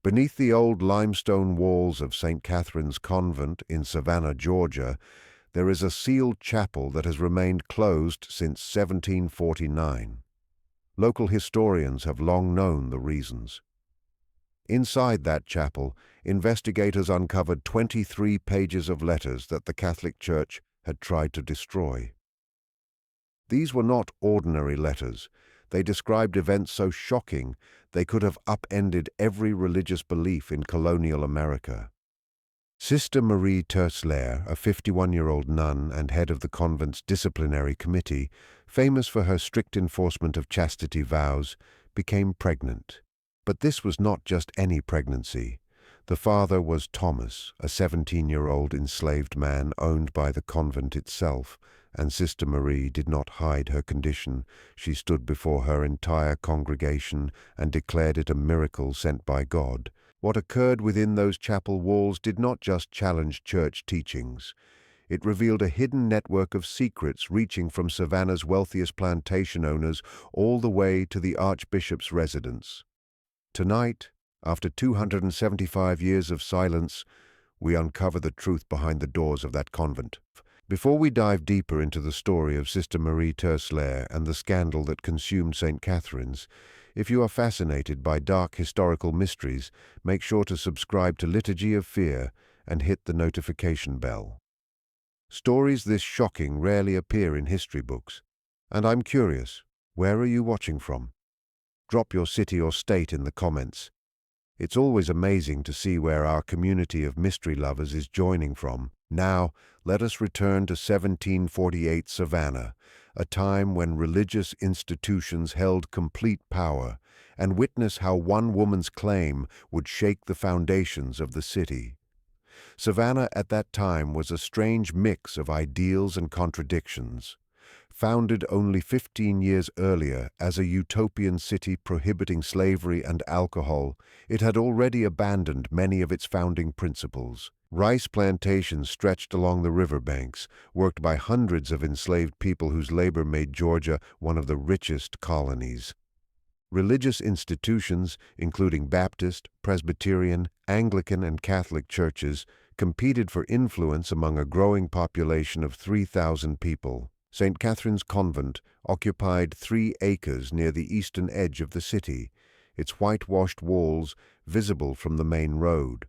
Beneath the old limestone walls of St. Catherine's Convent in Savannah, Georgia, there is a sealed chapel that has remained closed since 1749. Local historians have long known the reasons. Inside that chapel, investigators uncovered 23 pages of letters that the Catholic Church had tried to destroy. These were not ordinary letters. They described events so shocking they could have upended every religious belief in colonial America. Sister Marie Tersler, a 51-year-old nun and head of the convent's disciplinary committee, famous for her strict enforcement of chastity vows, became pregnant. But this was not just any pregnancy. The father was Thomas, a 17-year-old enslaved man owned by the convent itself, and Sister Marie did not hide her condition. She stood before her entire congregation and declared it a miracle sent by God. What occurred within those chapel walls did not just challenge church teachings. It revealed a hidden network of secrets reaching from Savannah's wealthiest plantation owners all the way to the Archbishop's residence. Tonight, after 275 years of silence, we uncover the truth behind the doors of that convent. Before we dive deeper into the story of Sister Marie Tersler and the scandal that consumed St. Catherine's, if you are fascinated by dark historical mysteries, make sure to subscribe to Liturgy of Fear and hit the notification bell. Stories this shocking rarely appear in history books, and I'm curious, where are you watching from? Drop your city or state in the comments. It's always amazing to see where our community of mystery lovers is joining from. Now, let us return to 1748 Savannah, a time when religious institutions held complete power, and witness how one woman's claim would shake the foundations of the city. Savannah at that time was a strange mix of ideals and contradictions. Founded only 15 years earlier as a utopian city prohibiting slavery and alcohol, it had already abandoned many of its founding principles. Rice plantations stretched along the riverbanks, worked by hundreds of enslaved people whose labor made Georgia one of the richest colonies. Religious institutions, including Baptist, Presbyterian, Anglican, and Catholic churches, competed for influence among a growing population of 3,000 people. St. Catherine's Convent occupied 3 acres near the eastern edge of the city, its whitewashed walls visible from the main road.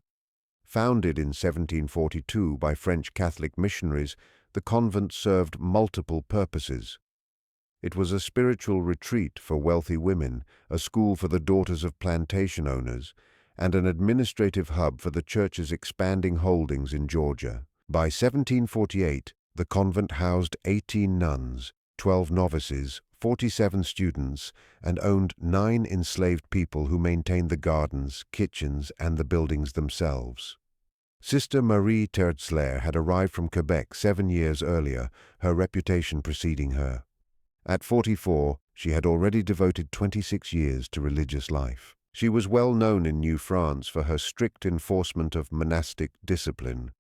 Founded in 1742 by French Catholic missionaries, the convent served multiple purposes. It was a spiritual retreat for wealthy women, a school for the daughters of plantation owners, and an administrative hub for the church's expanding holdings in Georgia. By 1748, the convent housed 18 nuns, 12 novices, 47 students, and owned 9 enslaved people who maintained the gardens, kitchens, and the buildings themselves. Sister Marie Tersler had arrived from Quebec 7 years earlier, her reputation preceding her. At 44, she had already devoted 26 years to religious life. She was well known in New France for her strict enforcement of monastic discipline.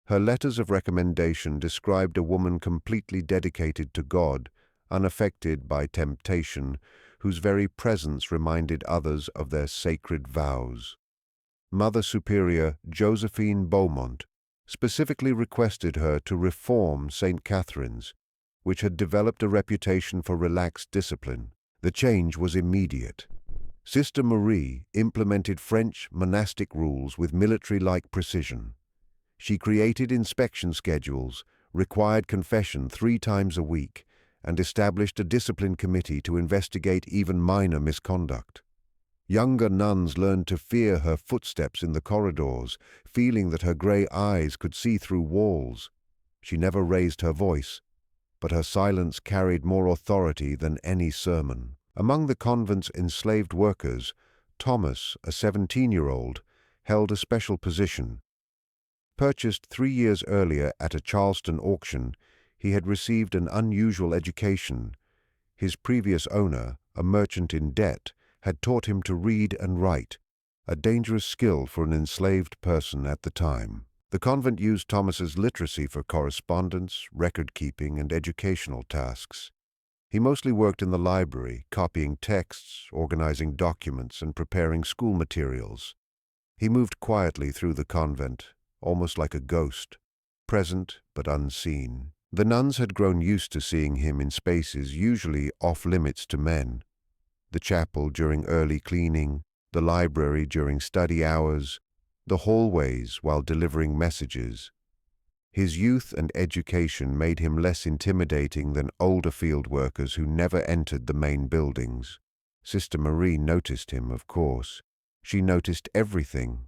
Her letters of recommendation described a woman completely dedicated to God, unaffected by temptation, whose very presence reminded others of their sacred vows. Mother Superior Josephine Beaumont specifically requested her to reform St. Catherine's, which had developed a reputation for relaxed discipline. The change was immediate. Sister Marie implemented French monastic rules with military-like precision. She created inspection schedules, required confession 3 times a week, and established a discipline committee to investigate even minor misconduct. Younger nuns learned to fear her footsteps in the corridors, feeling that her gray eyes could see through walls. She never raised her voice, but her silence carried more authority than any sermon. Among the convent's enslaved workers, Thomas, a 17-year-old, held a special position. Purchased 3 years earlier at a Charleston auction, he had received an unusual education. His previous owner, a merchant in debt, had taught him to read and write, a dangerous skill for an enslaved person at the time. The convent used Thomas's literacy for correspondence, record-keeping, and educational tasks. He mostly worked in the library, copying texts, organizing documents, and preparing school materials. He moved quietly through the convent, almost like a ghost, present but unseen. The nuns had grown used to seeing him in spaces usually off-limits to men. The chapel during early cleaning, the library during study hours, the hallways while delivering messages. His youth and education made him less intimidating than older field workers who never entered the main buildings. Sister Marie noticed him, of course. She noticed everything.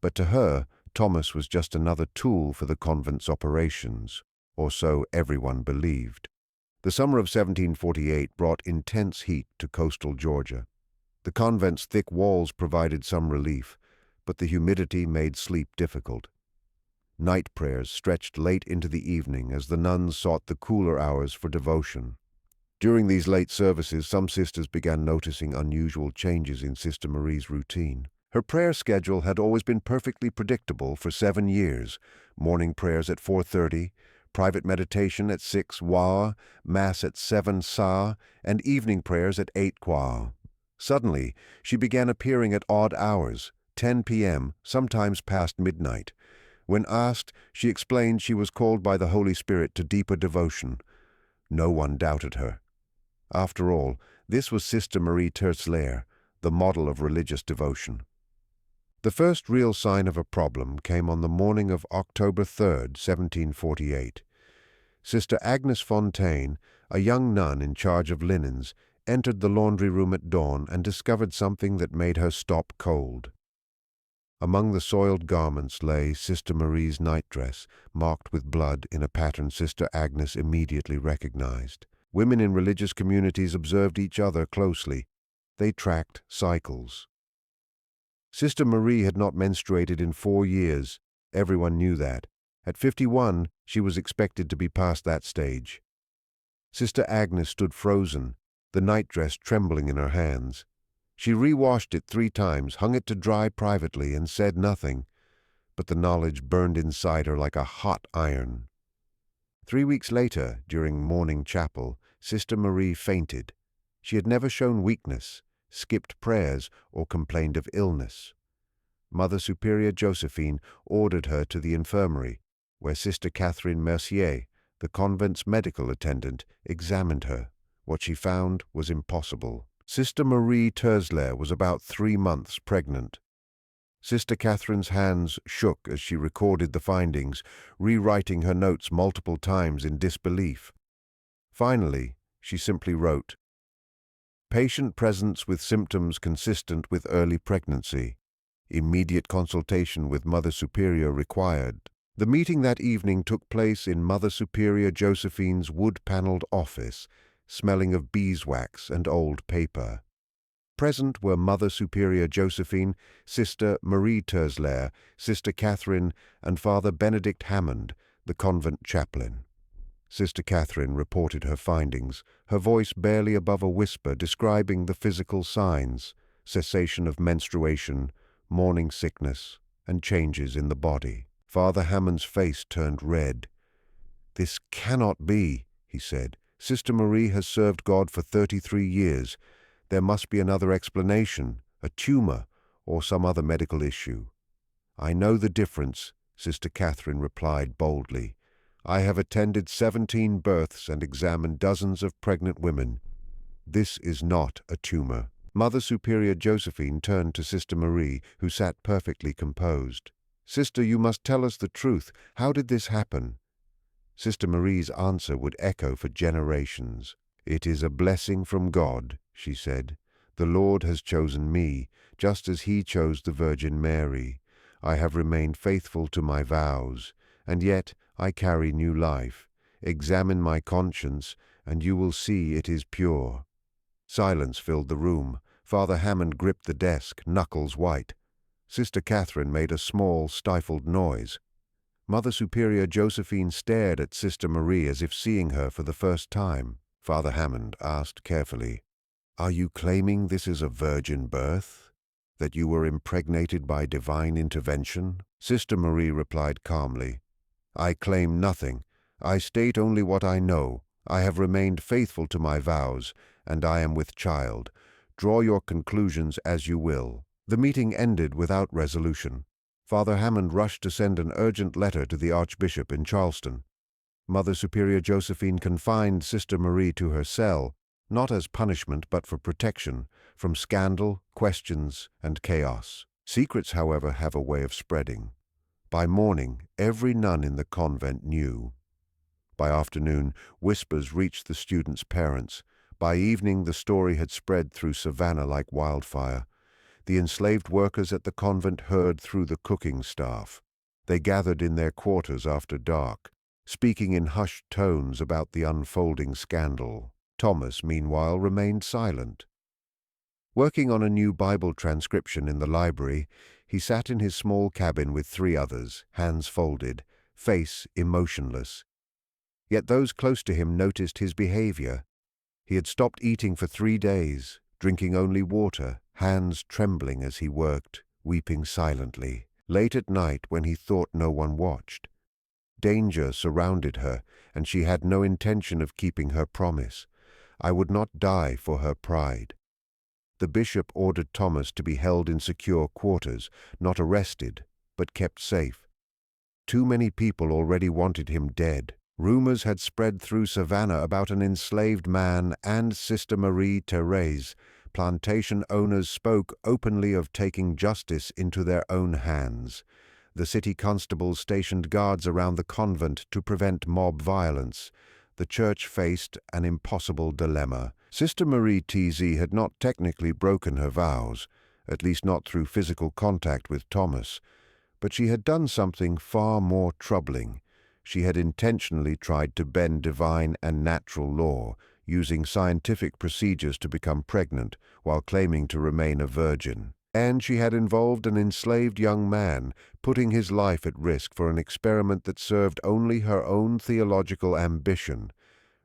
But to her, Thomas was just another tool for the convent's operations, or so everyone believed. The summer of 1748 brought intense heat to coastal Georgia. The convent's thick walls provided some relief, but the humidity made sleep difficult. Night prayers stretched late into the evening as the nuns sought the cooler hours for devotion. During these late services, some sisters began noticing unusual changes in Sister Marie's routine. Her prayer schedule had always been perfectly predictable for 7 years: morning prayers at 4:30, private meditation at 6 wa, Mass at 7 sa, and evening prayers at 8 qua. Suddenly, she began appearing at odd hours, 10 p.m., sometimes past midnight. When asked, she explained she was called by the Holy Spirit to deeper devotion. No one doubted her. After all, this was Sister Marie Terzlaer, the model of religious devotion. The first real sign of a problem came on the morning of October 3rd, 1748. Sister Agnes Fontaine, a young nun in charge of linens, entered the laundry room at dawn and discovered something that made her stop cold. Among the soiled garments lay Sister Marie's nightdress, marked with blood in a pattern Sister Agnes immediately recognized. Women in religious communities observed each other closely. They tracked cycles. Sister Marie had not menstruated in 4 years. Everyone knew that. At 51, she was expected to be past that stage. Sister Agnes stood frozen, the nightdress trembling in her hands. She re-washed it 3 times, hung it to dry privately, and said nothing, but the knowledge burned inside her like a hot iron. 3 weeks later, during morning chapel, Sister Marie fainted. She had never shown weakness, skipped prayers, or complained of illness. Mother Superior Josephine ordered her to the infirmary, where Sister Catherine Mercier, the convent's medical attendant, examined her. What she found was impossible. Sister Marie Terzlaer was about 3 months pregnant. Sister Catherine's hands shook as she recorded the findings, rewriting her notes multiple times in disbelief. Finally, she simply wrote, "Patient presence with symptoms consistent with early pregnancy. Immediate consultation with Mother Superior required." The meeting that evening took place in Mother Superior Josephine's wood-paneled office, smelling of beeswax and old paper. Present were Mother Superior Josephine, Sister Marie Terzlaer, Sister Catherine, and Father Benedict Hammond, the convent chaplain. Sister Catherine reported her findings, her voice barely above a whisper, describing the physical signs: cessation of menstruation, morning sickness, and changes in the body. Father Hammond's face turned red. "This cannot be," he said. "Sister Marie has served God for 33 years. There must be another explanation, a tumor, or some other medical issue." "I know the difference," Sister Catherine replied boldly. "I have attended 17 births and examined dozens of pregnant women. This is not a tumor." Mother Superior Josephine turned to Sister Marie, who sat perfectly composed. "Sister, you must tell us the truth. How did this happen?" Sister Marie's answer would echo for generations. "It is a blessing from God," she said. "The Lord has chosen me, just as He chose the Virgin Mary. I have remained faithful to my vows, and yet I carry new life. Examine my conscience, and you will see it is pure." Silence filled the room. Father Hammond gripped the desk, knuckles white. Sister Catherine made a small, stifled noise. Mother Superior Josephine stared at Sister Marie as if seeing her for the first time. Father Hammond asked carefully, "Are you claiming this is a virgin birth? That you were impregnated by divine intervention?" Sister Marie replied calmly, "I claim nothing. I state only what I know. I have remained faithful to my vows, and I am with child. Draw your conclusions as you will." The meeting ended without resolution. Father Hammond rushed to send an urgent letter to the Archbishop in Charleston. Mother Superior Josephine confined Sister Marie to her cell, not as punishment but for protection from scandal, questions, and chaos. Secrets, however, have a way of spreading. By morning, every nun in the convent knew. By afternoon, whispers reached the students' parents. By evening, the story had spread through Savannah like wildfire. The enslaved workers at the convent heard through the cooking staff. They gathered in their quarters after dark, speaking in hushed tones about the unfolding scandal. Thomas, meanwhile, remained silent. Working on a new Bible transcription in the library, he sat in his small cabin with 3 others, hands folded, face emotionless. Yet those close to him noticed his behavior. He had stopped eating for 3 days, drinking only water, hands trembling as he worked, weeping silently. Late at night, when he thought no one watched, danger surrounded her, and she had no intention of keeping her promise. I would not die for her pride. The bishop ordered Thomas to be held in secure quarters, not arrested, but kept safe. Too many people already wanted him dead. Rumors had spread through Savannah about an enslaved man and Sister Marie Therese. Plantation owners spoke openly of taking justice into their own hands. The city constables stationed guards around the convent to prevent mob violence. The church faced an impossible dilemma. Sister Marie Therese had not technically broken her vows, at least not through physical contact with Thomas, but she had done something far more troubling. She had intentionally tried to bend divine and natural law, using scientific procedures to become pregnant while claiming to remain a virgin. And she had involved an enslaved young man, putting his life at risk for an experiment that served only her own theological ambition.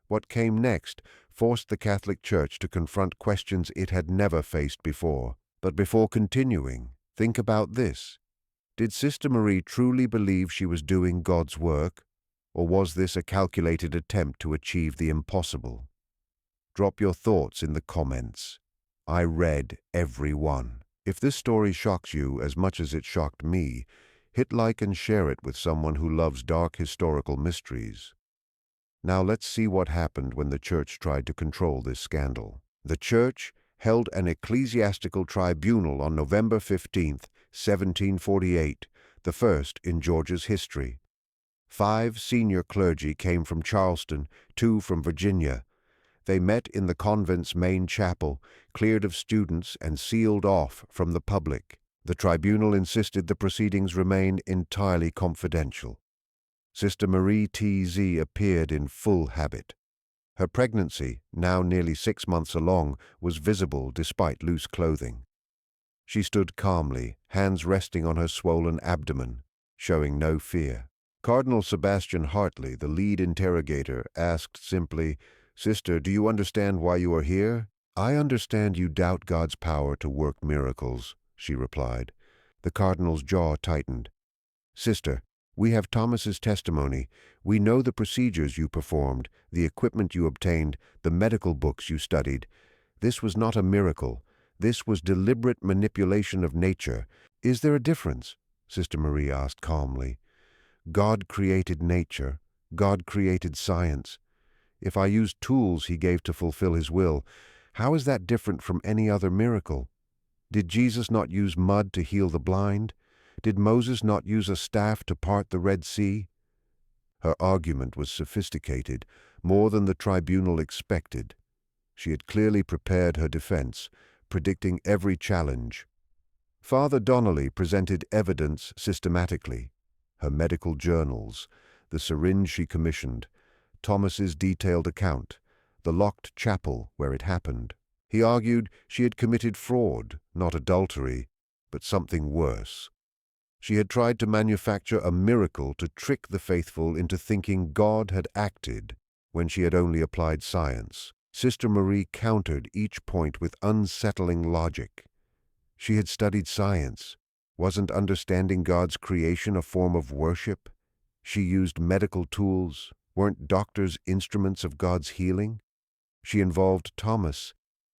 What came next forced the Catholic Church to confront questions it had never faced before. But before continuing, think about this. Did Sister Marie truly believe she was doing God's work, or was this a calculated attempt to achieve the impossible? Drop your thoughts in the comments. I read every one. If this story shocks you as much as it shocked me, hit like and share it with someone who loves dark historical mysteries. Now let's see what happened when the church tried to control this scandal. The church held an ecclesiastical tribunal on November 15, 1748, the first in Georgia's history. 5 senior clergy came from Charleston, 2 from Virginia. They met in the convent's main chapel, cleared of students and sealed off from the public. The tribunal insisted the proceedings remain entirely confidential. Sister Marie Therese appeared in full habit. Her pregnancy, now nearly 6 months along, was visible despite loose clothing. She stood calmly, hands resting on her swollen abdomen, showing no fear. Cardinal Sebastian Hartley, the lead interrogator, asked simply, "Sister, do you understand why you are here?" "I understand you doubt God's power to work miracles," she replied. The cardinal's jaw tightened. "Sister, we have Thomas's testimony. We know the procedures you performed, the equipment you obtained, the medical books you studied. This was not a miracle. This was deliberate manipulation of nature. Is there a difference?" Sister Marie asked calmly. "God created nature. God created science. If I use tools he gave to fulfill his will, how is that different from any other miracle? Did Jesus not use mud to heal the blind? Did Moses not use a staff to part the Red Sea?" Her argument was sophisticated, more than the tribunal expected. She had clearly prepared her defense, predicting every challenge. Father Donnelly presented evidence systematically: her medical journals, the syringe she commissioned, Thomas's detailed account, the locked chapel where it happened. He argued she had committed fraud, not adultery, but something worse. She had tried to manufacture a miracle to trick the faithful into thinking God had acted when she had only applied science. Sister Marie countered each point with unsettling logic. She had studied science. Wasn't understanding God's creation a form of worship? She used medical tools. Weren't doctors instruments of God's healing? She involved Thomas.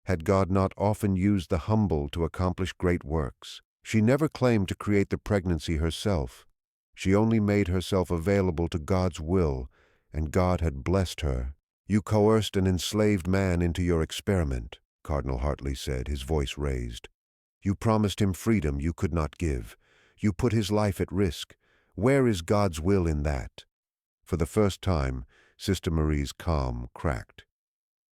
Had God not often used the humble to accomplish great works? She never claimed to create the pregnancy herself. She only made herself available to God's will, and God had blessed her. "You coerced an enslaved man into your experiment," Cardinal Hartley said, his voice raised. "You promised him freedom you could not give. You put his life at risk. Where is God's will in that?" For the first time, Sister Marie's calm cracked.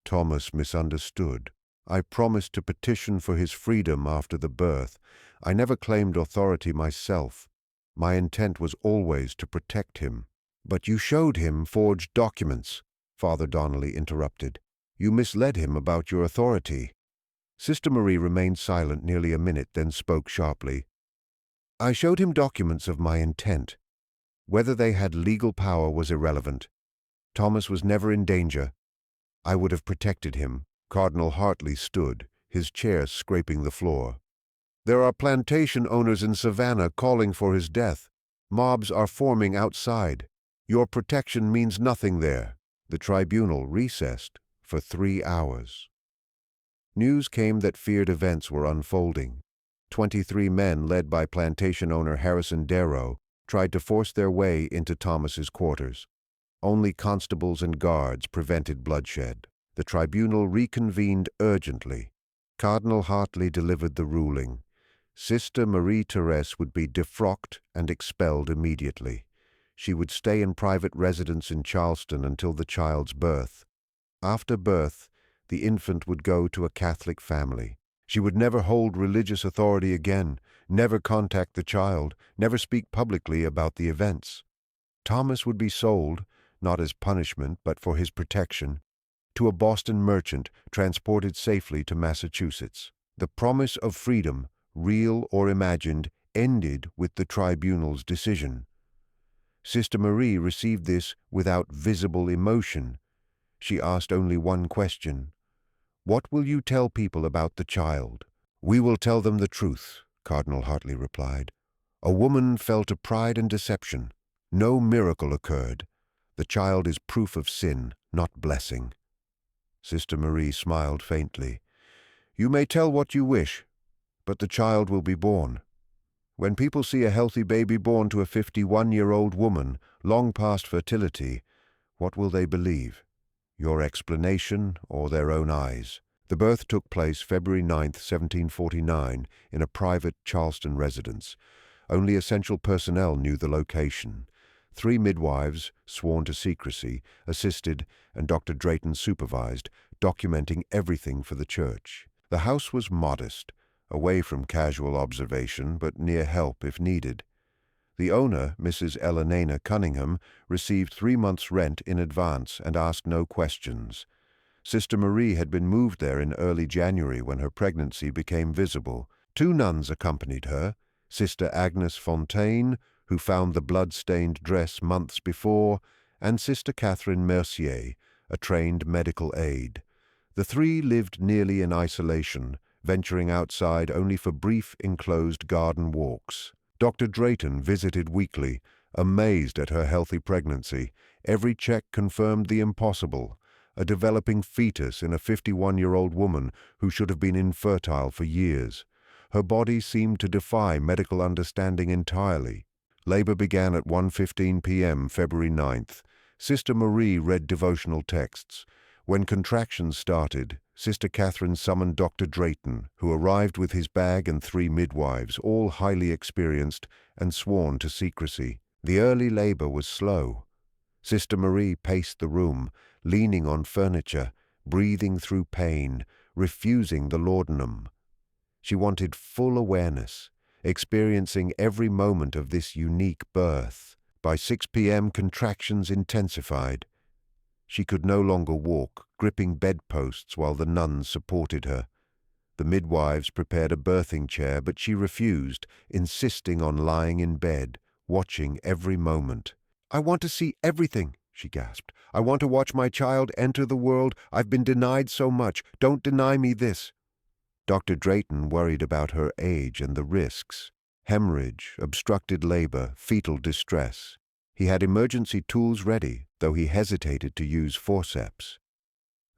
"Thomas misunderstood. I promised to petition for his freedom after the birth. I never claimed authority myself. My intent was always to protect him." "But you showed him forged documents," Father Donnelly interrupted. "You misled him about your authority." Sister Marie remained silent nearly a minute, then spoke sharply. "I showed him documents of my intent. Whether they had legal power was irrelevant. Thomas was never in danger. I would have protected him." Cardinal Hartley stood, his chair scraping the floor. "There are plantation owners in Savannah calling for his death. Mobs are forming outside. Your protection means nothing there." The tribunal recessed for 3 hours. News came that feared events were unfolding. 23 men, led by plantation owner Harrison Darrow, tried to force their way into Thomas's quarters. Only constables and guards prevented bloodshed. The tribunal reconvened urgently. Cardinal Hartley delivered the ruling. Sister Marie-Therese would be defrocked and expelled immediately. She would stay in private residence in Charleston until the child's birth. After birth, the infant would go to a Catholic family. She would never hold religious authority again, never contact the child, never speak publicly about the events. Thomas would be sold, not as punishment but for his protection, to a Boston merchant transported safely to Massachusetts. The promise of freedom, real or imagined, ended with the tribunal's decision. Sister Marie received this without visible emotion. She asked only one question: "What will you tell people about the child?" "We will tell them the truth," Cardinal Hartley replied. "A woman fell to pride and deception. No miracle occurred. The child is proof of sin, not blessing." Sister Marie smiled faintly. "You may tell what you wish, but the child will be born. When people see a healthy baby born to a 51-year-old woman, long past fertility, what will they believe? Your explanation or their own eyes?" The birth took place February 9, 1749, in a private Charleston residence. Only essential personnel knew the location. 3 midwives, sworn to secrecy, assisted, and Dr. Drayton supervised, documenting everything for the church. The house was modest, away from casual observation, but near help if needed. The owner, Mrs. Elenana Cunningham, received 3 months' rent in advance and asked no questions. Sister Marie had been moved there in early January when her pregnancy became visible. 2 nuns accompanied her: Sister Agnes Fontaine, who found the blood-stained dress months before, and Sister Catherine Mercier, a trained medical aide. The 3 lived nearly in isolation, venturing outside only for brief enclosed garden walks. Dr. Drayton visited weekly, amazed at her healthy pregnancy. Every check confirmed the impossible: a developing fetus in a 51-year-old woman who should have been infertile for years. Her body seemed to defy medical understanding entirely. Labor began at 1:15 p.m. February 9th. Sister Marie read devotional texts. When contractions started, Sister Catherine summoned Dr. Drayton, who arrived with his bag and 3 midwives, all highly experienced and sworn to secrecy. The early labor was slow. Sister Marie paced the room, leaning on furniture, breathing through pain, refusing the laudanum. She wanted full awareness, experiencing every moment of this unique birth. By 6 p.m., contractions intensified. She could no longer walk, gripping bedposts while the nuns supported her. The midwives prepared a birthing chair, but she refused, insisting on lying in bed, watching every moment. "I want to see everything," she gasped. "I want to watch my child enter the world. I've been denied so much. Don't deny me this." Dr. Drayton worried about her age and the risks: hemorrhage, obstructed labor, fetal distress. He had emergency tools ready, though he hesitated to use forceps.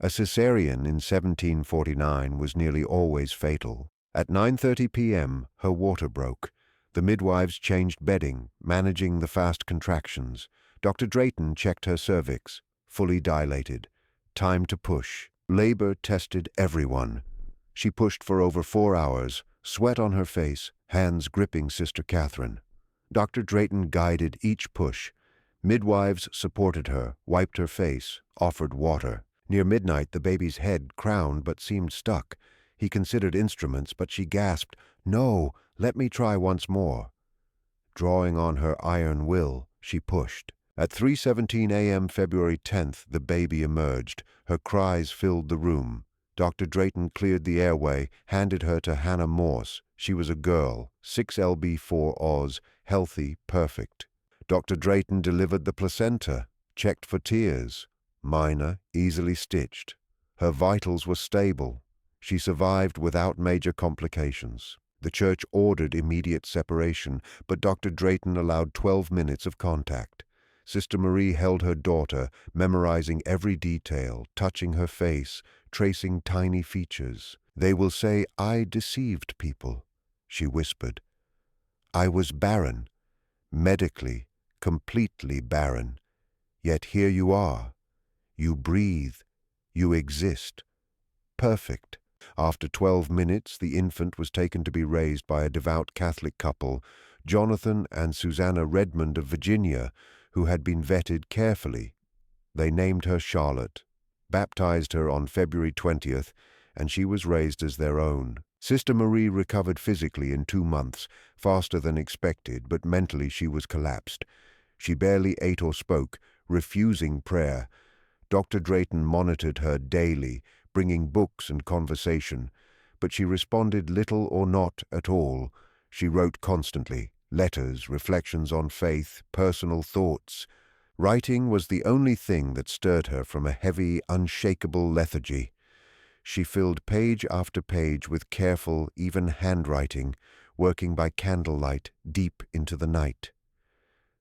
A cesarean in 1749 was nearly always fatal. At 9:30 p.m., her water broke. The midwives changed bedding, managing the fast contractions. Dr. Drayton checked her cervix, fully dilated. Time to push. Labor tested everyone. She pushed for over 4 hours, sweat on her face, hands gripping Sister Catherine. Dr. Drayton guided each push. Midwives supported her, wiped her face, offered water. Near midnight, the baby's head crowned but seemed stuck. He considered instruments, but she gasped, "No, let me try once more." Drawing on her iron will, she pushed. At 3:17 a.m. February 10th, the baby emerged. Her cries filled the room. Dr. Drayton cleared the airway, handed her to Hannah Morse. She was a girl, 6 lb 4 Oz, healthy, perfect. Dr. Drayton delivered the placenta, checked for tears. Minor, easily stitched. Her vitals were stable. She survived without major complications. The church ordered immediate separation, but Dr. Drayton allowed 12 minutes of contact. Sister Marie held her daughter, memorizing every detail, touching her face, tracing tiny features. "They will say I deceived people," she whispered. "I was barren, medically, completely barren. Yet here you are. You breathe. You exist. Perfect." After 12 minutes, the infant was taken to be raised by a devout Catholic couple, Jonathan and Susanna Redmond of Virginia, who had been vetted carefully. They named her Charlotte, baptized her on February 20th, and she was raised as their own. Sister Marie recovered physically in 2 months, faster than expected, but mentally she was collapsed. She barely ate or spoke, refusing prayer. Dr. Drayton monitored her daily, bringing books and conversation, but she responded little or not at all. She wrote constantly, letters, reflections on faith, personal thoughts. Writing was the only thing that stirred her from a heavy, unshakable lethargy. She filled page after page with careful, even handwriting, working by candlelight deep into the night.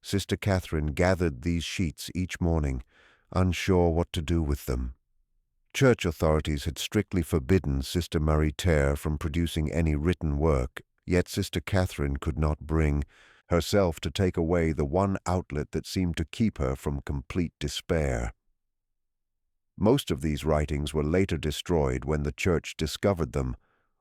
Sister Catherine gathered these sheets each morning, unsure what to do with them. Church authorities had strictly forbidden Sister Marie Terre from producing any written work, yet Sister Catherine could not bring herself to take away the one outlet that seemed to keep her from complete despair. Most of these writings were later destroyed when the Church discovered them.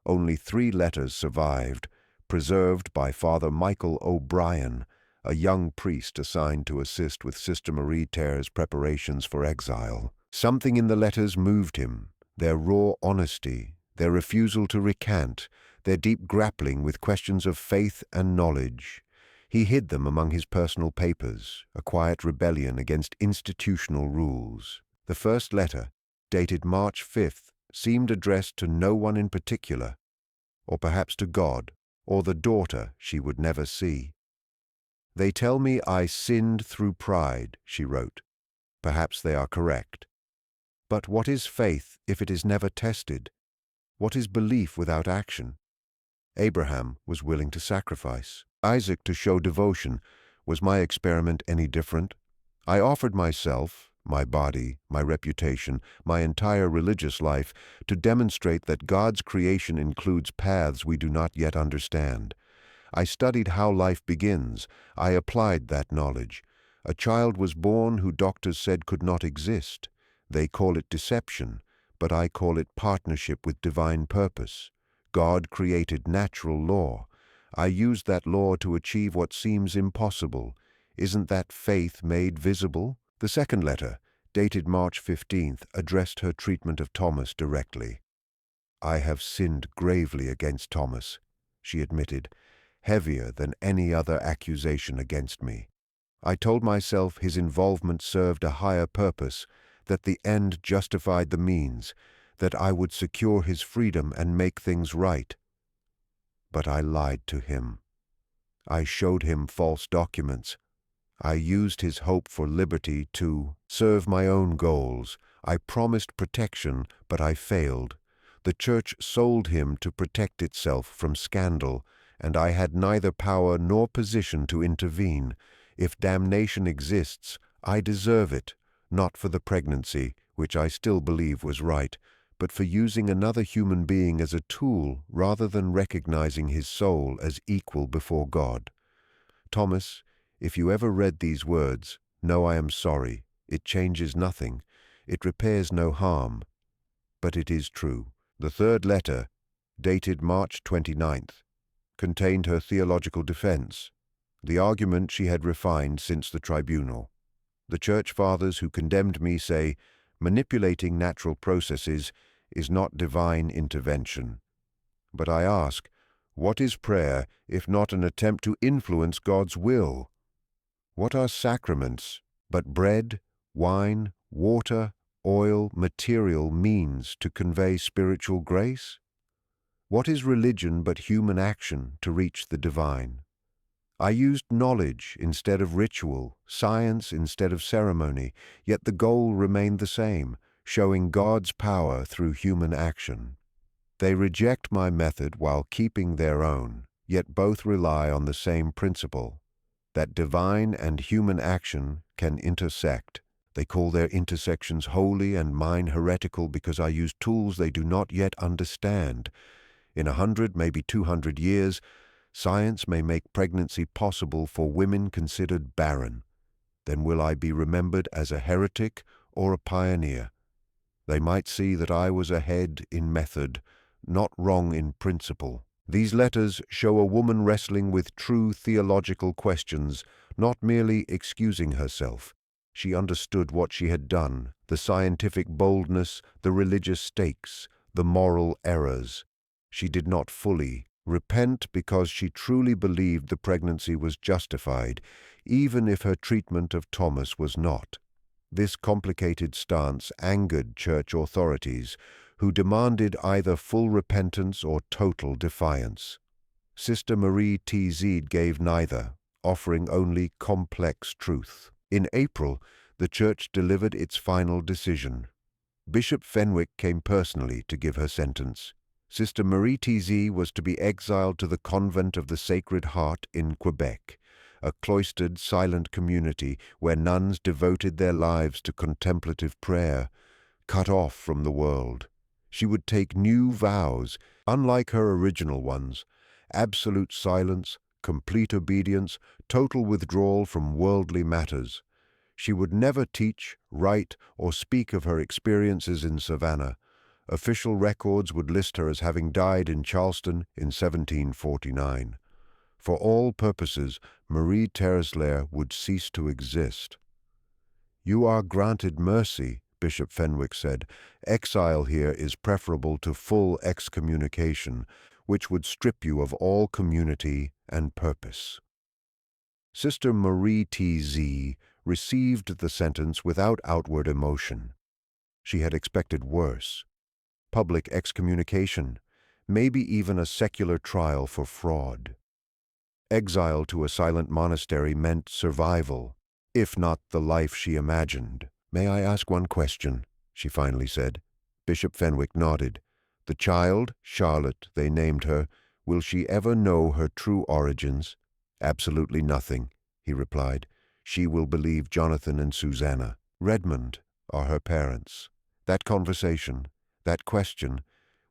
Only 3 letters survived, preserved by Father Michael O'Brien, a young priest assigned to assist with Sister Marie Terre's preparations for exile. Something in the letters moved him, their raw honesty, their refusal to recant, their deep grappling with questions of faith and knowledge. He hid them among his personal papers, a quiet rebellion against institutional rules. The first letter, dated March 5th, seemed addressed to no one in particular, or perhaps to God, or the daughter she would never see. "They tell me I sinned through pride," she wrote. "Perhaps they are correct. But what is faith if it is never tested? What is belief without action? Abraham was willing to sacrifice, Isaac to show devotion. Was my experiment any different? I offered myself, my body, my reputation, my entire religious life, to demonstrate that God's creation includes paths we do not yet understand. I studied how life begins. I applied that knowledge. A child was born who doctors said could not exist. They call it deception, but I call it partnership with divine purpose. God created natural law. I used that law to achieve what seems impossible. Isn't that faith made visible?" The second letter, dated March 15th, addressed her treatment of Thomas directly. "I have sinned gravely against Thomas," she admitted, "heavier than any other accusation against me. I told myself his involvement served a higher purpose, that the end justified the means, that I would secure his freedom and make things right. But I lied to him. I showed him false documents. I used his hope for liberty to serve my own goals. I promised protection, but I failed. The Church sold him to protect itself from scandal, and I had neither power nor position to intervene. If damnation exists, I deserve it, not for the pregnancy, which I still believe was right, but for using another human being as a tool rather than recognizing his soul as equal before God. Thomas, if you ever read these words, know I am sorry. It changes nothing. It repairs no harm. But it is true. The third letter, dated March 29th, contained her theological defense, the argument she had refined since the tribunal. The church fathers who condemned me say, manipulating natural processes is not divine intervention. But I ask, what is prayer if not an attempt to influence God's will? What are sacraments but bread, wine, water, oil, material means to convey spiritual grace? What is religion but human action to reach the divine? I used knowledge instead of ritual, science instead of ceremony, yet the goal remained the same, showing God's power through human action. They reject my method while keeping their own, yet both rely on the same principle, that divine and human action can intersect. They call their intersections holy and mine heretical because I use tools they do not yet understand. In 100, maybe 200 years, science may make pregnancy possible for women considered barren. Then will I be remembered as a heretic or a pioneer? They might see that I was ahead in method, not wrong in principle. These letters show a woman wrestling with true theological questions, not merely excusing herself. She understood what she had done, the scientific boldness, the religious stakes, the moral errors. She did not fully repent because she truly believed the pregnancy was justified, even if her treatment of Thomas was not. This complicated stance angered church authorities, who demanded either full repentance or total defiance. Sister Marie T. gave neither, offering only complex truth. In April, the church delivered its final decision. Bishop Fenwick came personally to give her sentence. Sister Marie T. was to be exiled to the Convent of the Sacred Heart in Quebec, a cloistered, silent community where nuns devoted their lives to contemplative prayer, cut off from the world. She would take new vows, unlike her original ones: absolute silence, complete obedience, total withdrawal from worldly matters. She would never teach, write, or speak of her experiences in Savannah. Official records would list her as having died in Charleston in 1749. For all purposes, Marie Tereslaer would cease to exist. "You are granted mercy," Bishop Fenwick said. "Exile here is preferable to full excommunication, which would strip you of all community and purpose." Sister Marie T. received the sentence without outward emotion. She had expected worse: public excommunication, maybe even a secular trial for fraud. Exile to a silent monastery meant survival, if not the life she imagined. "May I ask one question?" she finally said. Bishop Fenwick nodded. "The child, Charlotte, they named her, will she ever know her true origins?" "Absolutely nothing," he replied. "She will believe Jonathan and Susanna. Redmond are her parents." That conversation, that question,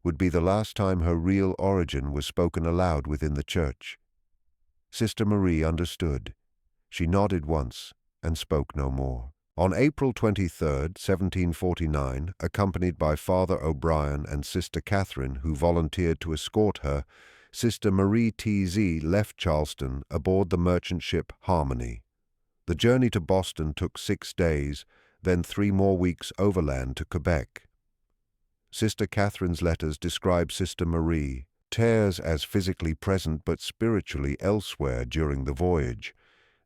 would be the last time her real origin was spoken aloud within the church. Sister Marie understood. She nodded once and spoke no more. On April 23, 1749, accompanied by Father O'Brien and Sister Catherine, who volunteered to escort her, Sister Marie T. left Charleston aboard the merchant ship Harmony. The journey to Boston took 6 days, then 3 more weeks overland to Quebec. Sister Catherine's letters describe Sister Marie, tears as physically present but spiritually elsewhere during the voyage.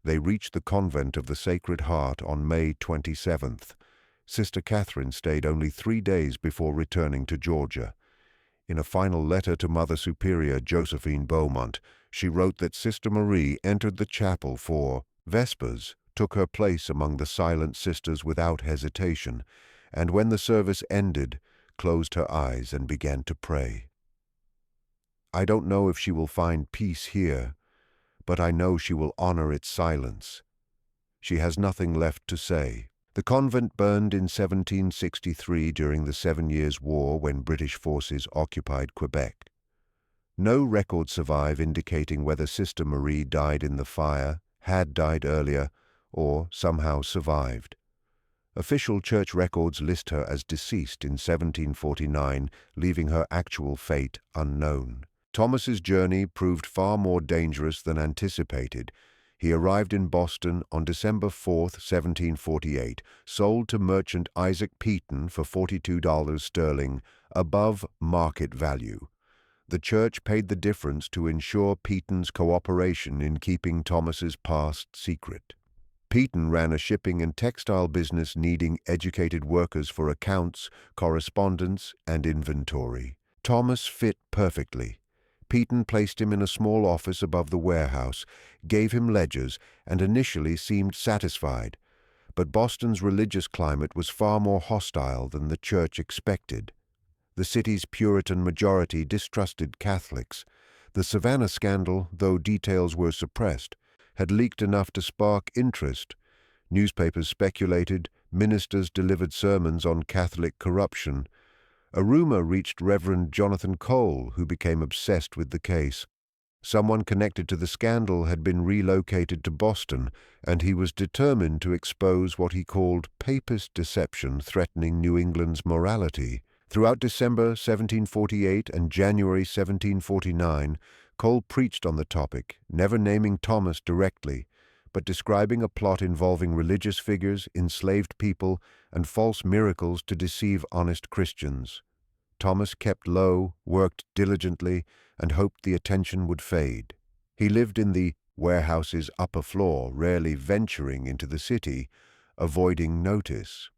They reached the convent of the Sacred Heart on May 27th. Sister Catherine stayed only 3 days before returning to Georgia. In a final letter to Mother Superior Josephine Beaumont, she wrote that Sister Marie entered the chapel for Vespers, took her place among the silent sisters without hesitation, and when the service ended, closed her eyes and began to pray. "I don't know if she will find peace here, but I know she will honor its silence. She has nothing left to say. The convent burned in 1763 during the 7 Years' War when British forces occupied Quebec. No records survive indicating whether Sister Marie died in the fire, had died earlier, or somehow survived. Official church records list her as deceased in 1749, leaving her actual fate unknown. Thomas's journey proved far more dangerous than anticipated. He arrived in Boston on December 4, 1748, sold to merchant Isaac Peaton for $42 sterling, above market value. The church paid the difference to ensure Peaton's cooperation in keeping Thomas's past secret. Peaton ran a shipping and textile business needing educated workers for accounts, correspondence, and inventory. Thomas fit perfectly. Peaton placed him in a small office above the warehouse, gave him ledgers, and initially seemed satisfied. But Boston's religious climate was far more hostile than the church expected. The city's Puritan majority distrusted Catholics. The Savannah scandal, though details were suppressed, had leaked enough to spark interest. Newspapers speculated, ministers delivered sermons on Catholic corruption. A rumor reached Reverend Jonathan Cole, who became obsessed with the case. Someone connected to the scandal had been relocated to Boston, and he was determined to expose what he called papist deception threatening New England's morality. Throughout December 1748 and January 1749, Cole preached on the topic, never naming Thomas directly, but describing a plot involving religious figures, enslaved people, and false miracles to deceive honest Christians. Thomas kept low, worked diligently, and hoped the attention would fade. He lived in the warehouse's upper floor, rarely venturing into the city, avoiding notice.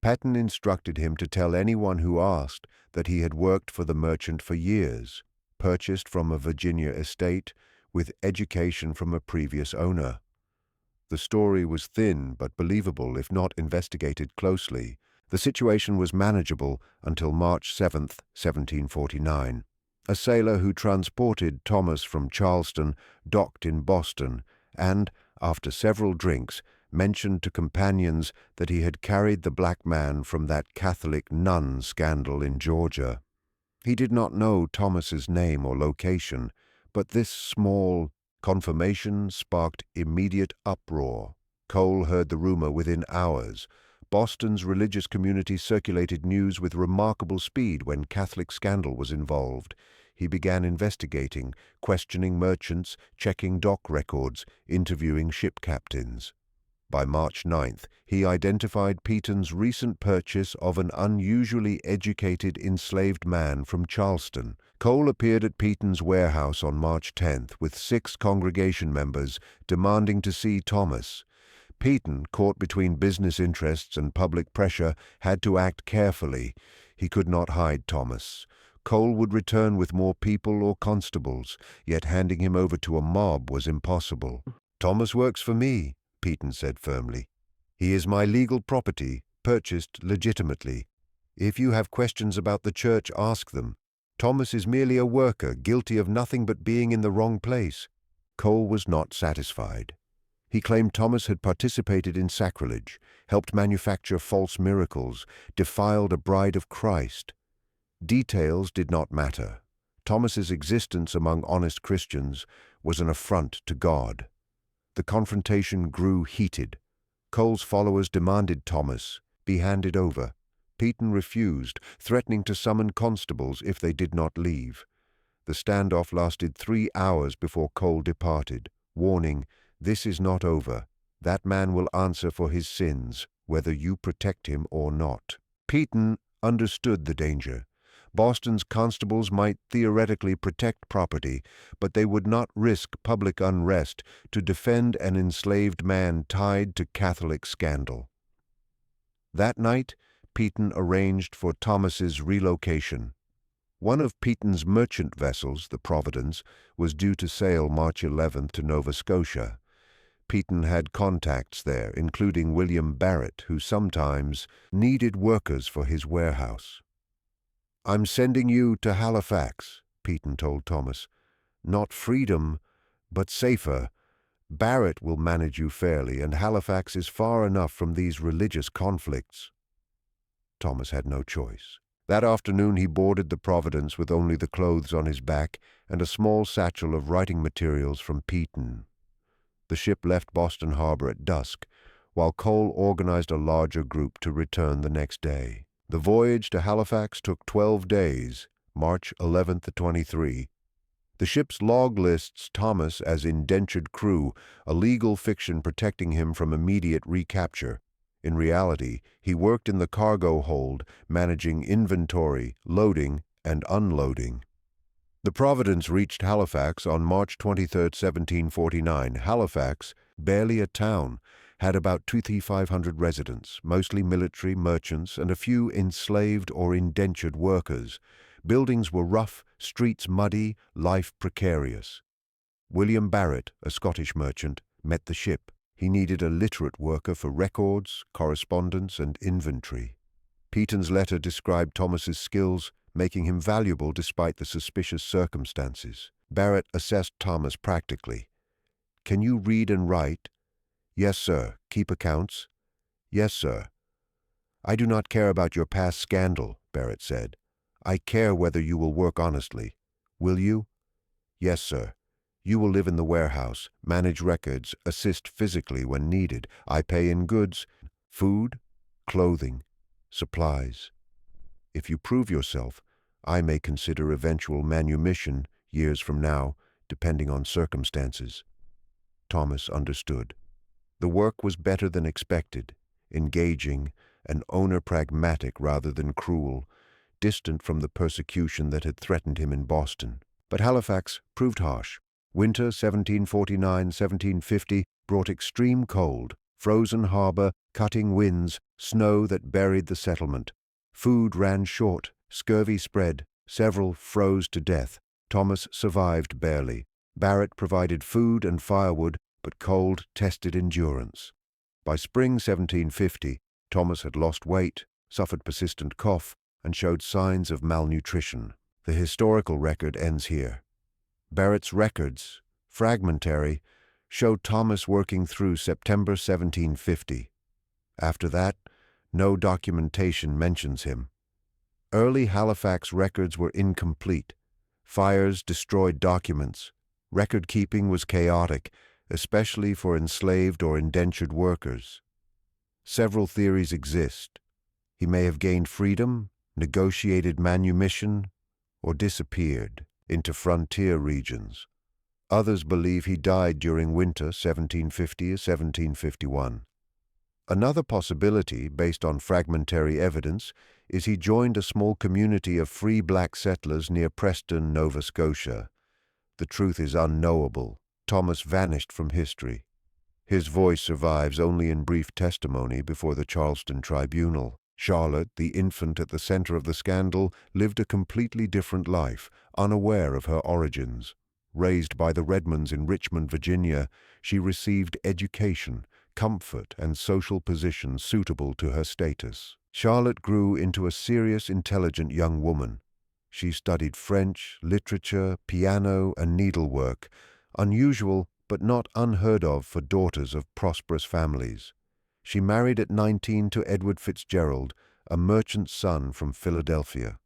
Patton instructed him to tell anyone who asked that he had worked for the merchant for years, purchased from a Virginia estate, with education from a previous owner. The story was thin but believable if not investigated closely. The situation was manageable until March 7, 1749. A sailor who transported Thomas from Charleston docked in Boston and, after several drinks, mentioned to companions that he had carried the black man from that Catholic nun scandal in Georgia. He did not know Thomas's name or location, but this small confirmation sparked immediate uproar. Cole heard the rumor within hours. Boston's religious community circulated news with remarkable speed when Catholic scandal was involved. He began investigating, questioning merchants, checking dock records, interviewing ship captains. By March 9th, he identified Peaton's recent purchase of an unusually educated enslaved man from Charleston. Cole appeared at Peaton's warehouse on March 10th with 6 congregation members demanding to see Thomas. Peaton, caught between business interests and public pressure, had to act carefully. He could not hide Thomas. Cole would return with more people or constables, yet handing him over to a mob was impossible. "Thomas works for me," Peaton said firmly. "He is my legal property, purchased legitimately. If you have questions about the church, ask them. Thomas is merely a worker, guilty of nothing but being in the wrong place." Cole was not satisfied. He claimed Thomas had participated in sacrilege, helped manufacture false miracles, defiled a bride of Christ. Details did not matter. Thomas's existence among honest Christians was an affront to God. The confrontation grew heated. Cole's followers demanded Thomas be handed over. Peaton refused, threatening to summon constables if they did not leave. The standoff lasted 3 hours before Cole departed, warning, "This is not over. That man will answer for his sins, whether you protect him or not." Peaton understood the danger. Boston's constables might theoretically protect property, but they would not risk public unrest to defend an enslaved man tied to Catholic scandal. That night, Peaton arranged for Thomas's relocation. One of Peaton's merchant vessels, the Providence, was due to sail March 11th to Nova Scotia. Peaton had contacts there, including William Barrett, who sometimes needed workers for his warehouse. "I'm sending you to Halifax," Peaton told Thomas. "Not freedom, but safer. Barrett will manage you fairly, and Halifax is far enough from these religious conflicts." Thomas had no choice. That afternoon he boarded the Providence with only the clothes on his back and a small satchel of writing materials from Peton. The ship left Boston Harbor at dusk, while Cole organized a larger group to return the next day. The voyage to Halifax took 12 days, March 11th to 23. The ship's log lists Thomas as indentured crew, a legal fiction protecting him from immediate recapture. In reality, he worked in the cargo hold, managing inventory, loading, and unloading. The Providence reached Halifax on March 23, 1749. Halifax, barely a town, had about 2,500 residents, mostly military, merchants, and a few enslaved or indentured workers. Buildings were rough, streets muddy, life precarious. William Barrett, a Scottish merchant, met the ship. He needed a literate worker for records, correspondence, and inventory. Peton's letter described Thomas's skills, making him valuable despite the suspicious circumstances. Barrett assessed Thomas practically. "Can you read and write?" "Yes, sir." "Keep accounts?" "Yes, sir." "I do not care about your past scandal," Barrett said. "I care whether you will work honestly. Will you?" "Yes, sir." "You will live in the warehouse, manage records, assist physically when needed. I pay in goods, food, clothing, supplies. If you prove yourself, I may consider eventual manumission years from now, depending on circumstances." Thomas understood. The work was better than expected, engaging, and owner-pragmatic rather than cruel, distant from the persecution that had threatened him in Boston. But Halifax proved harsh. Winter 1749-1750 brought extreme cold, frozen harbor, cutting winds, snow that buried the settlement. Food ran short, scurvy spread, several froze to death. Thomas survived barely. Barrett provided food and firewood, but cold tested endurance. By spring 1750, Thomas had lost weight, suffered persistent cough, and showed signs of malnutrition. The historical record ends here. Barrett's records, fragmentary, showed Thomas working through September 1750. After that, no documentation mentions him. Early Halifax records were incomplete. Fires destroyed documents. Record-keeping was chaotic, especially for enslaved or indentured workers. Several theories exist. He may have gained freedom, negotiated manumission, or disappeared into frontier regions. Others believe he died during winter 1750-1751. Another possibility, based on fragmentary evidence, is he joined a small community of free black settlers near Preston, Nova Scotia. The truth is unknowable. Thomas vanished from history. His voice survives only in brief testimony before the Charleston Tribunal. Charlotte, the infant at the center of the scandal, lived a completely different life, unaware of her origins. Raised by the Redmonds in Richmond, Virginia, she received education, comfort, and social position suitable to her status. Charlotte grew into a serious, intelligent young woman. She studied French, literature, piano, and needlework, unusual but not unheard of for daughters of prosperous families. She married at 19 to Edward Fitzgerald, a merchant's son from Philadelphia.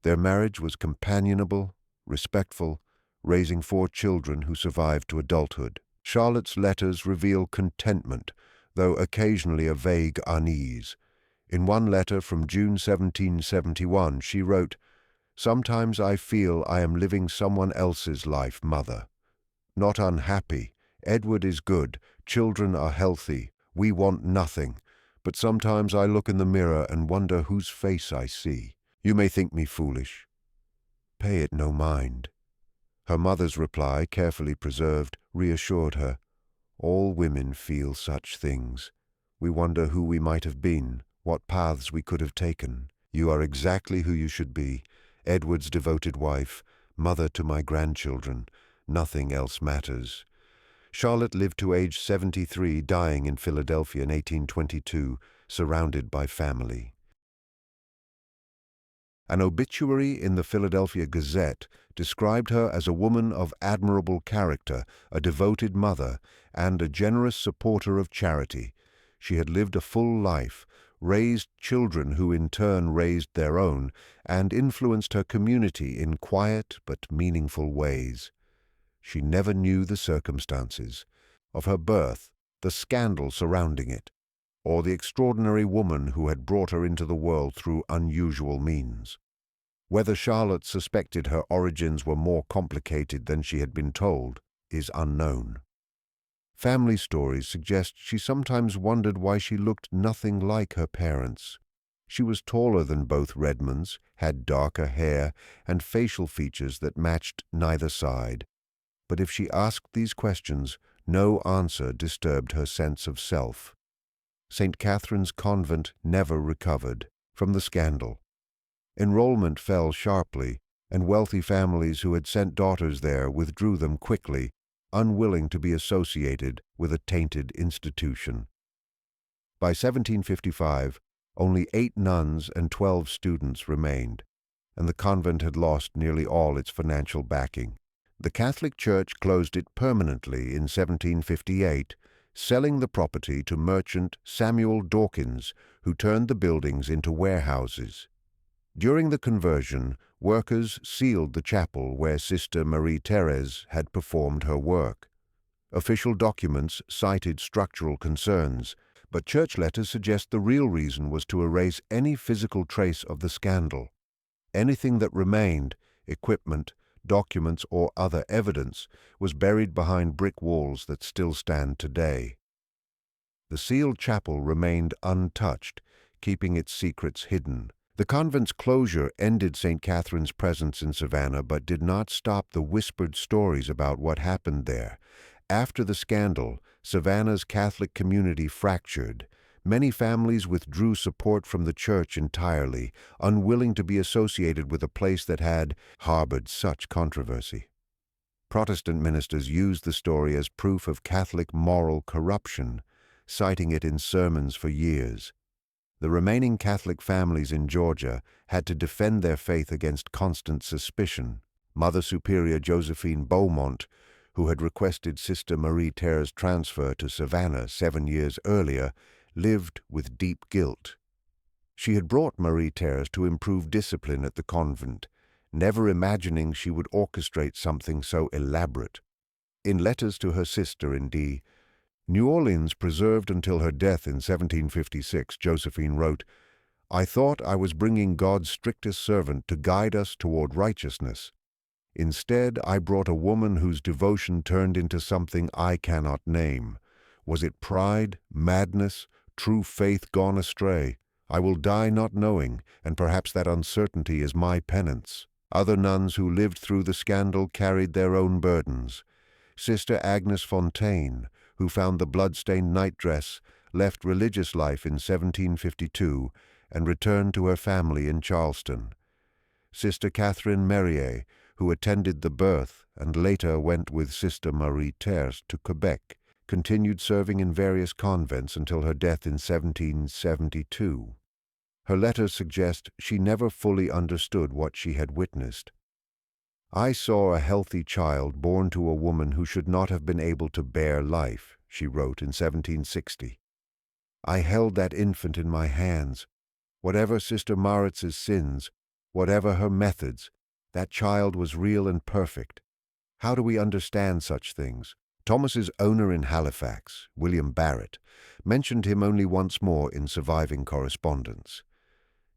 Their marriage was companionable, respectful, raising 4 children who survived to adulthood. Charlotte's letters reveal contentment, though occasionally a vague unease. In one letter from June 1771, she wrote, "Sometimes I feel I am living someone else's life, Mother. Not unhappy. Edward is good. Children are healthy. We want nothing. But sometimes I look in the mirror and wonder whose face I see. You may think me foolish. Pay it no mind." Her mother's reply, carefully preserved, reassured her. "All women feel such things. We wonder who we might have been, what paths we could have taken. You are exactly who you should be, Edward's devoted wife, mother to my grandchildren. Nothing else matters." Charlotte lived to age 73, dying in Philadelphia in 1822, surrounded by family. An obituary in the Philadelphia Gazette described her as a woman of admirable character, a devoted mother, and a generous supporter of charity. She had lived a full life, raised children who in turn raised their own, and influenced her community in quiet but meaningful ways. She never knew the circumstances of her birth, the scandal surrounding it, or the extraordinary woman who had brought her into the world through unusual means. Whether Charlotte suspected her origins were more complicated than she had been told is unknown. Family stories suggest she sometimes wondered why she looked nothing like her parents. She was taller than both Redmonds, had darker hair, and facial features that matched neither side. But if she asked these questions, no answer disturbed her sense of self. St. Catherine's Convent never recovered from the scandal. Enrollment fell sharply, and wealthy families who had sent daughters there withdrew them quickly, unwilling to be associated with a tainted institution. By 1755, only 8 nuns and 12 students remained, and the convent had lost nearly all its financial backing. The Catholic Church closed it permanently in 1758, selling the property to merchant Samuel Dawkins, who turned the buildings into warehouses. During the conversion, workers sealed the chapel where Sister Marie-Thérèse had performed her work. Official documents cited structural concerns, but church letters suggest the real reason was to erase any physical trace of the scandal. Anything that remained, equipment, documents, or other evidence, was buried behind brick walls that still stand today. The sealed chapel remained untouched, keeping its secrets hidden. The convent's closure ended St. Catherine's presence in Savannah, but did not stop the whispered stories about what happened there. After the scandal, Savannah's Catholic community fractured. Many families withdrew support from the church entirely, unwilling to be associated with a place that had harbored such controversy. Protestant ministers used the story as proof of Catholic moral corruption, citing it in sermons for years. The remaining Catholic families in Georgia had to defend their faith against constant suspicion. Mother Superior Josephine Beaumont, who had requested Sister Marie-Thérèse's transfer to Savannah 7 years earlier, lived with deep guilt. She had brought Marie-Thérèse to improve discipline at the convent, never imagining she would orchestrate something so elaborate. In letters to her sister in New Orleans preserved until her death in 1756, Josephine wrote, "I thought I was bringing God's strictest servant to guide us toward righteousness. Instead, I brought a woman whose devotion turned into something I cannot name. Was it pride, madness, true faith gone astray? I will die not knowing, and perhaps that uncertainty is my penance." Other nuns who lived through the scandal carried their own burdens. Sister Agnes Fontaine, who found the blood-stained nightdress, left religious life in 1752 and returned to her family in Charleston. Sister Catherine Merrier, who attended the birth and later went with Sister Marie-Thérèse to Quebec, continued serving in various convents until her death in 1772. Her letters suggest she never fully understood what she had witnessed. "I saw a healthy child born to a woman who should not have been able to bear life," she wrote in 1760. "I held that infant in my hands. Whatever Sister Maritz's sins, whatever her methods, that child was real and perfect. How do we understand such things?" Thomas's owner in Halifax, William Barrett, mentioned him only once more in surviving correspondence.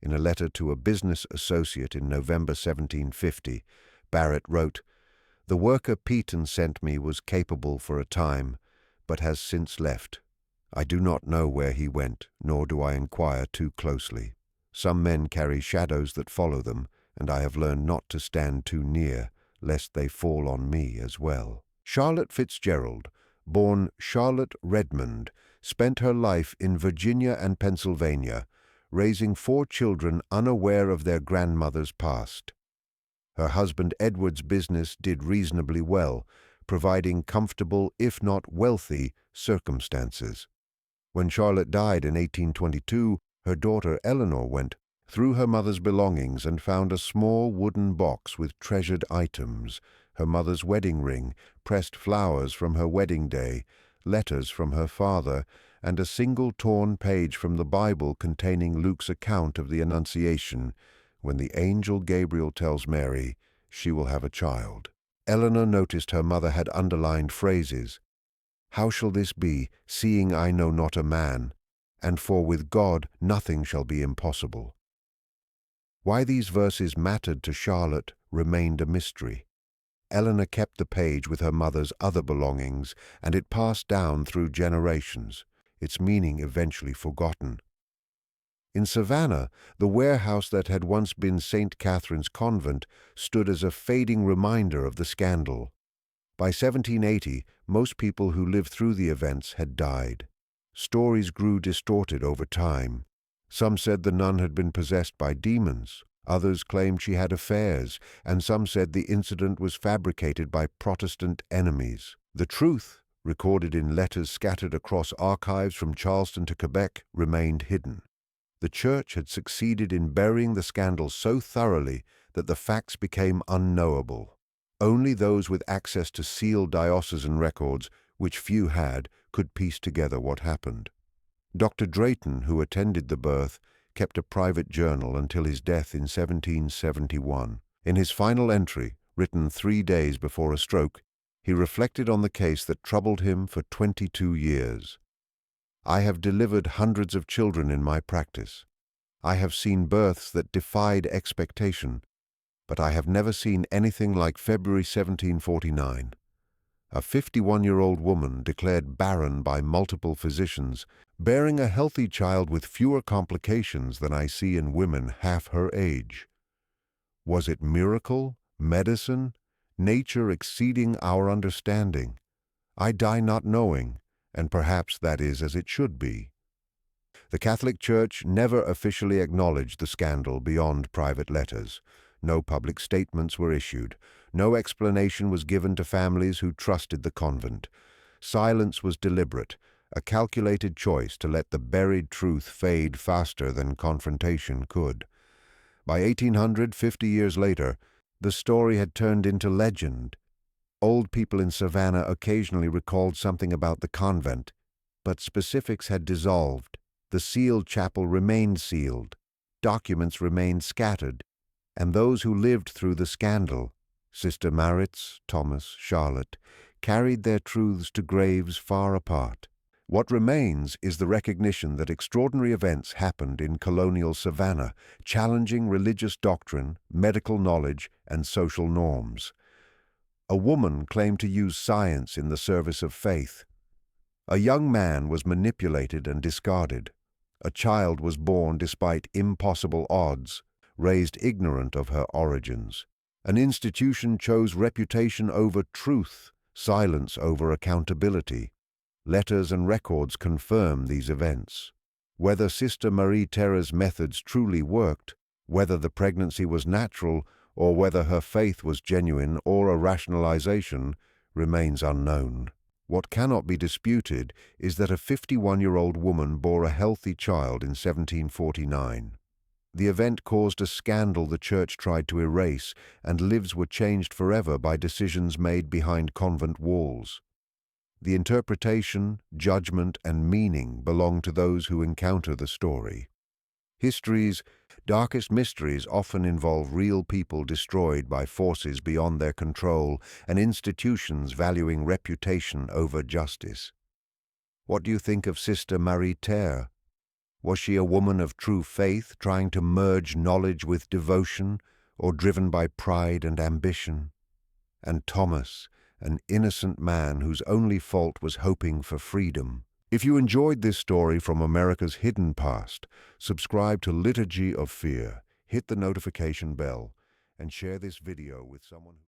In a letter to a business associate in November 1750, Barrett wrote, "The worker Peaton sent me was capable for a time, but has since left. I do not know where he went, nor do I inquire too closely. Some men carry shadows that follow them, and I have learned not to stand too near, lest they fall on me as well." Charlotte Fitzgerald, born Charlotte Redmond, spent her life in Virginia and Pennsylvania, raising 4 children unaware of their grandmother's past. Her husband Edward's business did reasonably well, providing comfortable, if not wealthy, circumstances. When Charlotte died in 1822, her daughter Eleanor went through her mother's belongings and found a small wooden box with treasured items, her mother's wedding ring, pressed flowers from her wedding day, letters from her father, and a single torn page from the Bible containing Luke's account of the Annunciation, when the angel Gabriel tells Mary she will have a child. Eleanor noticed her mother had underlined phrases. "How shall this be, seeing I know not a man? And for with God nothing shall be impossible." Why these verses mattered to Charlotte remained a mystery. Eleanor kept the page with her mother's other belongings, and it passed down through generations, its meaning eventually forgotten. In Savannah, the warehouse that had once been St. Catherine's Convent stood as a fading reminder of the scandal. By 1780, most people who lived through the events had died. Stories grew distorted over time. Some said the nun had been possessed by demons, others claimed she had affairs, and some said the incident was fabricated by Protestant enemies. The truth, recorded in letters scattered across archives from Charleston to Quebec, remained hidden. The Church had succeeded in burying the scandal so thoroughly that the facts became unknowable. Only those with access to sealed diocesan records, which few had, could piece together what happened. Dr. Drayton, who attended the birth, kept a private journal until his death in 1771. In his final entry, written 3 days before a stroke, he reflected on the case that troubled him for 22 years. "I have delivered hundreds of children in my practice. I have seen births that defied expectation, but I have never seen anything like February 1749. A 51-year-old woman declared barren by multiple physicians, bearing a healthy child with fewer complications than I see in women half her age. Was it miracle, medicine, nature exceeding our understanding? I die not knowing, and perhaps that is as it should be." The Catholic Church never officially acknowledged the scandal beyond private letters. No public statements were issued. No explanation was given to families who trusted the convent. Silence was deliberate, a calculated choice to let the buried truth fade faster than confrontation could. By 1800, 50 years later, the story had turned into legend. Old people in Savannah occasionally recalled something about the convent, but specifics had dissolved. The sealed chapel remained sealed. Documents remained scattered, and those who lived through the scandal, Sister Maritz, Thomas, Charlotte, carried their truths to graves far apart. What remains is the recognition that extraordinary events happened in colonial Savannah, challenging religious doctrine, medical knowledge, and social norms. A woman claimed to use science in the service of faith. A young man was manipulated and discarded. A child was born despite impossible odds, raised ignorant of her origins. An institution chose reputation over truth, silence over accountability. Letters and records confirm these events. Whether Sister Marie Terra's methods truly worked, whether the pregnancy was natural, or whether her faith was genuine or a rationalization, remains unknown. What cannot be disputed is that a 51-year-old woman bore a healthy child in 1749. The event caused a scandal the Church tried to erase, and lives were changed forever by decisions made behind convent walls. The interpretation, judgment, and meaning belong to those who encounter the story. History's darkest mysteries often involve real people destroyed by forces beyond their control and institutions valuing reputation over justice. What do you think of Sister Marie Terre? Was she a woman of true faith, trying to merge knowledge with devotion, or driven by pride and ambition? And Thomas, an innocent man whose only fault was hoping for freedom. If you enjoyed this story from America's hidden past, subscribe to Liturgy of Fear, hit the notification bell, and share this video with someone who